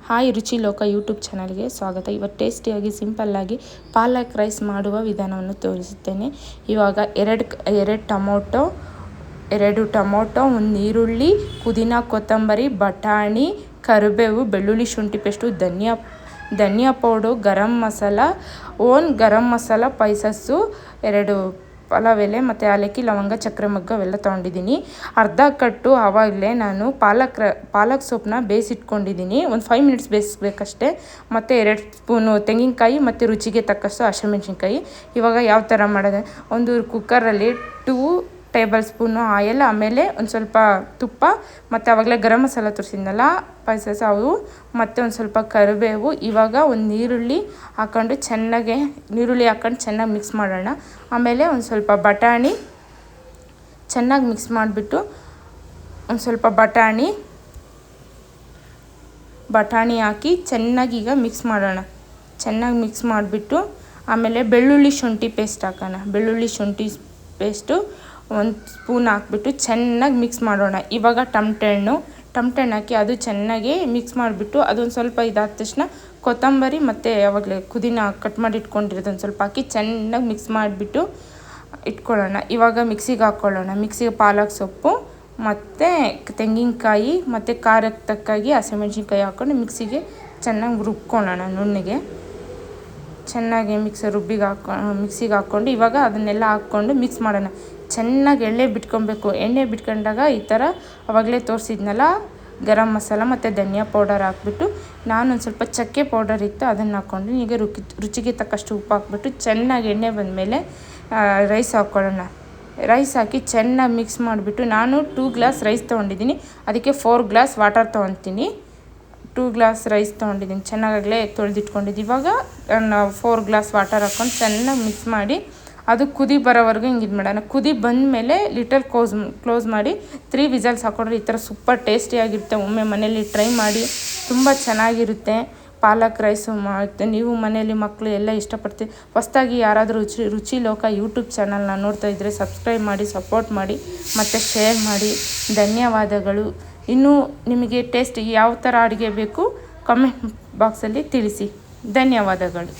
Hi ರುಚಿ ಲೋಕ YouTube ಚಾನಲ್ಗೆ ಸ್ವಾಗತ. ಇವತ್ತು ಟೇಸ್ಟಿಯಾಗಿ ಸಿಂಪಲ್ಲಾಗಿ ಪಾಲಕ್ ರೈಸ್ ಮಾಡುವ ವಿಧಾನವನ್ನು ತೋರಿಸುತ್ತೇನೆ. ಇವಾಗ ಎರಡು ಟೊಮೊಟೊ, ಒಂದು ಈರುಳ್ಳಿ, ಪುದೀನ, ಕೊತ್ತಂಬರಿ, ಬಟಾಣಿ, ಕರಿಬೇವು, ಬೆಳ್ಳುಳ್ಳಿ, ಶುಂಠಿ ಪೇಸ್ಟು, ಧನಿಯಾ ಪೌಡರ್, ಗರಂ ಮಸಾಲ ಪೈಸಸ್ಸು, 2 ಪಲಾವ್ ಎಲೆ ಮತ್ತು ಏಲಕ್ಕಿ, ಲವಂಗ, ಚಕ್ಕೆ, ಮೊಗ್ಗು ಅವೆಲ್ಲ ತೊಗೊಂಡಿದ್ದೀನಿ. ಅರ್ಧ ಕಟ್ಟು ಆವಾಗಲೇ ನಾನು ಪಾಲಕ್ ಸೊಪ್ಪನ್ನ ಬೇಯಿಸಿಟ್ಕೊಂಡಿದ್ದೀನಿ. ಒಂದು 5 ಮಿನಿಟ್ಸ್ ಬೇಯಿಸ್ಬೇಕಷ್ಟೇ. ಮತ್ತು 2 ಸ್ಪೂನು ತೆಂಗಿನಕಾಯಿ ಮತ್ತು ರುಚಿಗೆ ತಕ್ಕಷ್ಟು ಹಸಿಮೆಣ್ಸಿನ್ಕಾಯಿ. ಇವಾಗ ಯಾವ ಥರ ಮಾಡೋದು, ಒಂದು ಕುಕ್ಕರಲ್ಲಿ 2 ಟೇಬಲ್ ಸ್ಪೂನು ಆಯಿಲ್, ಆಮೇಲೆ ಒಂದು ಸ್ವಲ್ಪ ತುಪ್ಪ, ಮತ್ತು ಆವಾಗಲೇ ಗರಂ ಮಸಾಲ ತೋರಿಸಿದ್ನಲ್ಲ ಸ್ಪೈಸಸ್ ಅವು, ಮತ್ತು ಒಂದು ಸ್ವಲ್ಪ ಕರಿಬೇವು. ಇವಾಗ ಒಂದು ಈರುಳ್ಳಿ ಹಾಕ್ಕೊಂಡು ಚೆನ್ನಾಗಿ ಮಿಕ್ಸ್ ಮಾಡೋಣ. ಆಮೇಲೆ ಒಂದು ಸ್ವಲ್ಪ ಬಟಾಣಿ ಚೆನ್ನಾಗಿ ಮಿಕ್ಸ್ ಮಾಡಿಬಿಟ್ಟು, ಒಂದು ಸ್ವಲ್ಪ ಬಟಾಣಿ ಹಾಕಿ ಚೆನ್ನಾಗಿ ಈಗ ಮಿಕ್ಸ್ ಮಾಡೋಣ. ಚೆನ್ನಾಗಿ ಮಿಕ್ಸ್ ಮಾಡಿಬಿಟ್ಟು ಆಮೇಲೆ ಬೆಳ್ಳುಳ್ಳಿ ಶುಂಠಿ ಪೇಸ್ಟ್ ಹಾಕೋಣ. ಬೆಳ್ಳುಳ್ಳಿ ಶುಂಠಿ ಪೇಸ್ಟು 1 ಸ್ಪೂನ್ ಹಾಕ್ಬಿಟ್ಟು ಚೆನ್ನಾಗಿ ಮಿಕ್ಸ್ ಮಾಡೋಣ. ಇವಾಗ ಟಮಟೆ ಹಣ್ಣು ಹಾಕಿ ಅದು ಚೆನ್ನಾಗಿ ಮಿಕ್ಸ್ ಮಾಡಿಬಿಟ್ಟು, ಅದೊಂದು ಸ್ವಲ್ಪ ಇದಾದ ತಕ್ಷಣ ಕೊತ್ತಂಬರಿ ಮತ್ತು ಆವಾಗಲೇ ಪುದೀನ ಕಟ್ ಮಾಡಿ ಇಟ್ಕೊಂಡಿರೋದು ಒಂದು ಸ್ವಲ್ಪ ಹಾಕಿ ಚೆನ್ನಾಗಿ ಮಿಕ್ಸ್ ಮಾಡಿಬಿಟ್ಟು ಇಟ್ಕೊಳ್ಳೋಣ. ಇವಾಗ ಮಿಕ್ಸಿಗೆ ಹಾಕ್ಕೊಳ್ಳೋಣ. ಮಿಕ್ಸಿಗೆ ಪಾಲಕ್ ಸೊಪ್ಪು ಮತ್ತು ತೆಂಗಿನಕಾಯಿ ಮತ್ತು ಖಾರಕ್ಕೆ ತಕ್ಕಾಗಿ ಹಸಿಮೆಣ್ಸಿನ್ಕಾಯಿ ಹಾಕ್ಕೊಂಡು ಮಿಕ್ಸಿಗೆ ಚೆನ್ನಾಗಿ ರುಬ್ಕೊಳ್ಳೋಣ. ನುಣ್ಣಗೆ ಚೆನ್ನಾಗಿ ಮಿಕ್ಸಿಗೆ ಹಾಕ್ಕೊಂಡು ಇವಾಗ ಅದನ್ನೆಲ್ಲ ಹಾಕ್ಕೊಂಡು ಮಿಕ್ಸ್ ಮಾಡೋಣ. ಚೆನ್ನಾಗಿ ಎಣ್ಣೆ ಬಿಟ್ಕೊಬೇಕು. ಎಣ್ಣೆ ಬಿಟ್ಕೊಂಡಾಗ ಈ ಥರ ಆವಾಗಲೇ ತೋರಿಸಿದ್ನಲ್ಲ ಗರಂ ಮಸಾಲ ಮತ್ತು ಧನಿಯಾ ಪೌಡರ್ ಹಾಕ್ಬಿಟ್ಟು, ನಾನೊಂದು ಸ್ವಲ್ಪ ಚಕ್ಕೆ ಪೌಡರ್ ಇತ್ತು ಅದನ್ನು ಹಾಕ್ಕೊಂಡು, ಈಗ ರುಚಿಗೆ ತಕ್ಕಷ್ಟು ಉಪ್ಪು ಹಾಕ್ಬಿಟ್ಟು ಚೆನ್ನಾಗಿ ಎಣ್ಣೆ ಬಂದಮೇಲೆ ರೈಸ್ ಹಾಕ್ಕೊಳ್ಳೋಣ. ರೈಸ್ ಹಾಕಿ ಚೆನ್ನಾಗಿ ಮಿಕ್ಸ್ ಮಾಡಿಬಿಟ್ಟು, ನಾನು 2 ಗ್ಲಾಸ್ ರೈಸ್ ತೊಗೊಂಡಿದ್ದೀನಿ, ಅದಕ್ಕೆ 4 ಗ್ಲಾಸ್ ವಾಟರ್ ತೊಗೊತೀನಿ. 2 ಗ್ಲಾಸ್ ರೈಸ್ ತೊಗೊಂಡಿದ್ದೀನಿ, ಚೆನ್ನಾಗಾಗಲೇ ತೊಳೆದಿಟ್ಕೊಂಡಿದ್ದು. ಇವಾಗ 4 ಗ್ಲಾಸ್ ವಾಟರ್ ಹಾಕ್ಕೊಂಡು ಚೆನ್ನಾಗಿ ಮಿಕ್ಸ್ ಮಾಡಿ ಅದು ಕುದಿ ಬರೋವರೆಗೂ ಹಿಂಗೆ ಇದು ಮಾಡೋಣ. ಕುದಿ ಬಂದಮೇಲೆ ಲಿಟಲ್ ಕ್ಲೋಸ್ ಮಾಡಿ 3 ವಿಸಲ್ಸ್ ಹಾಕ್ಕೊಂಡ್ರೆ ಈ ಥರ ಸೂಪರ್ ಟೇಸ್ಟಿಯಾಗಿರುತ್ತೆ. ಒಮ್ಮೆ ಮನೇಲಿ ಟ್ರೈ ಮಾಡಿ, ತುಂಬ ಚೆನ್ನಾಗಿರುತ್ತೆ ಪಾಲಕ್ ರೈಸು. ನೀವು ಮನೇಲಿ ಮಕ್ಕಳು ಎಲ್ಲ ಇಷ್ಟಪಡ್ತೀವಿ. ಹೊಸದಾಗಿ ಯಾರಾದರೂ ರುಚಿ ಲೋಕ ಯೂಟ್ಯೂಬ್ ಚಾನಲ್ನ ನೋಡ್ತಾ ಇದ್ದರೆ ಸಬ್ಸ್ಕ್ರೈಬ್ ಮಾಡಿ, ಸಪೋರ್ಟ್ ಮಾಡಿ ಮತ್ತು ಶೇರ್ ಮಾಡಿ. ಧನ್ಯವಾದಗಳು. ಇನ್ನೂ ನಿಮಗೆ ಟೇಸ್ಟ್ ಯಾವ ಥರ ಅಡುಗೆ ಬೇಕು ಕಮೆಂಟ್ ಬಾಕ್ಸಲ್ಲಿ ತಿಳಿಸಿ. ಧನ್ಯವಾದಗಳು.